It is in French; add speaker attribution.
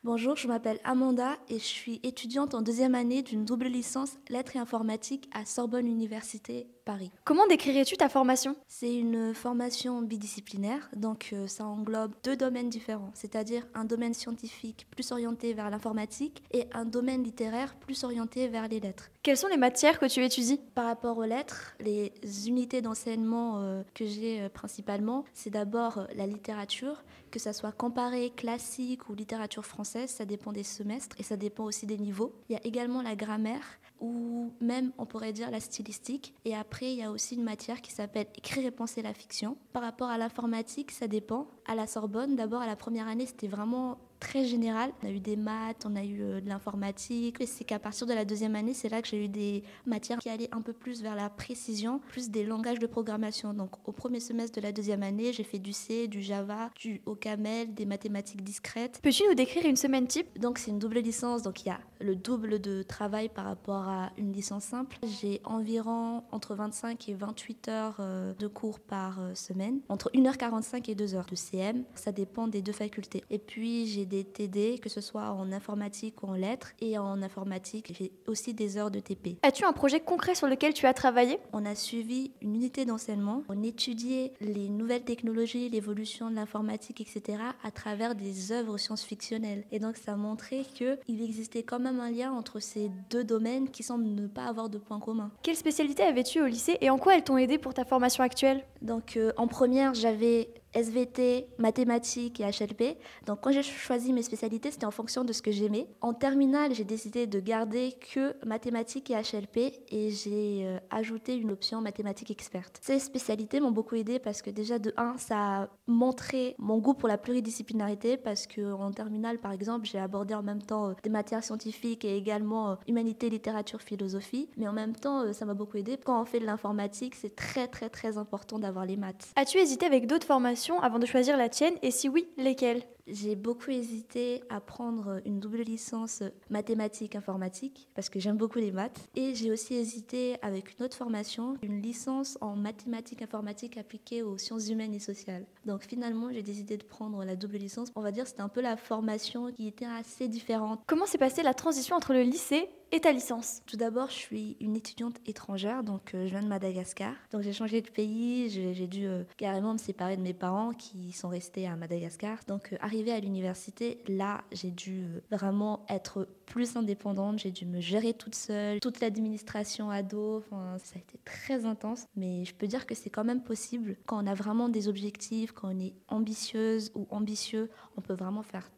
Speaker 1: Bonjour, je m'appelle Amanda et je suis étudiante en deuxième année d'une double licence lettres et informatique à Sorbonne Université Paris.
Speaker 2: Comment décrirais-tu ta formation?
Speaker 1: C'est une formation bidisciplinaire, donc ça englobe deux domaines différents, c'est-à-dire un domaine scientifique plus orienté vers l'informatique et un domaine littéraire plus orienté vers les lettres.
Speaker 2: Quelles sont les matières que tu étudies?
Speaker 1: Par rapport aux lettres, les unités d'enseignement que j'ai principalement, c'est d'abord la littérature, que ça soit comparé classique ou littérature française, ça dépend des semestres et ça dépend aussi des niveaux. Il y a également la grammaire ou même on pourrait dire la stylistique. Et après, il y a aussi une matière qui s'appelle écrire et penser la fiction. Par rapport à l'informatique, ça dépend. À la Sorbonne, d'abord à la première année, c'était vraiment très général. On a eu des maths, on a eu de l'informatique. Et c'est qu'à partir de la deuxième année, c'est là que j'ai eu des matières qui allaient un peu plus vers la précision, plus des langages de programmation. Donc au premier semestre de la deuxième année, j'ai fait du C, du Java, du OCaml, des mathématiques discrètes.
Speaker 2: Peux-tu nous décrire une semaine type?
Speaker 1: Donc c'est une double licence, donc il y a le double de travail par rapport à une licence simple. J'ai environ entre 25 et 28 heures de cours par semaine, entre 1h45 et 2 heures de CM, ça dépend des deux facultés. Et puis j'ai des TD, que ce soit en informatique ou en lettres, et en informatique, j'ai aussi des heures de TP.
Speaker 2: As-tu un projet concret sur lequel tu as travaillé?
Speaker 1: On a suivi une unité d'enseignement, on étudiait les nouvelles technologies, l'évolution de l'informatique, etc. à travers des œuvres science-fictionnelles. Et donc ça montrait qu'il existait quand même un lien entre ces deux domaines qui semblent ne pas avoir de point commun.
Speaker 2: Quelle spécialité avais-tu au lycée et en quoi elles t'ont aidé pour ta formation actuelle?
Speaker 1: Donc en première, j'avais SVT, mathématiques et HLP. Donc quand j'ai choisi mes spécialités, c'était en fonction de ce que j'aimais. En terminale, j'ai décidé de garder que mathématiques et HLP et j'ai ajouté une option mathématiques experte. Ces spécialités m'ont beaucoup aidé parce que déjà de un, ça a montré mon goût pour la pluridisciplinarité parce qu'en terminale, par exemple, j'ai abordé en même temps des matières scientifiques et également humanité, littérature, philosophie. Mais en même temps, ça m'a beaucoup aidé. Quand on fait de l'informatique, c'est très important d'avoir les maths.
Speaker 2: As-tu hésité avec d'autres formations avant de choisir la tienne et si oui, lesquelles?
Speaker 1: J'ai beaucoup hésité à prendre une double licence mathématiques informatique parce que j'aime beaucoup les maths. Et j'ai aussi hésité avec une autre formation, une licence en mathématiques informatiques appliquées aux sciences humaines et sociales. Donc finalement, j'ai décidé de prendre la double licence. On va dire que c'était un peu la formation qui était assez différente.
Speaker 2: Comment s'est passée la transition entre le lycée et ta licence?
Speaker 1: Tout d'abord, je suis une étudiante étrangère, donc je viens de Madagascar. Donc j'ai changé de pays, j'ai dû carrément me séparer de mes parents qui sont restés à Madagascar. Donc arrivée à l'université, là, j'ai dû vraiment être plus indépendante, j'ai dû me gérer toute seule, toute l'administration à dos, enfin, ça a été très intense. Mais je peux dire que c'est quand même possible quand on a vraiment des objectifs, quand on est ambitieuse ou ambitieux, on peut vraiment faire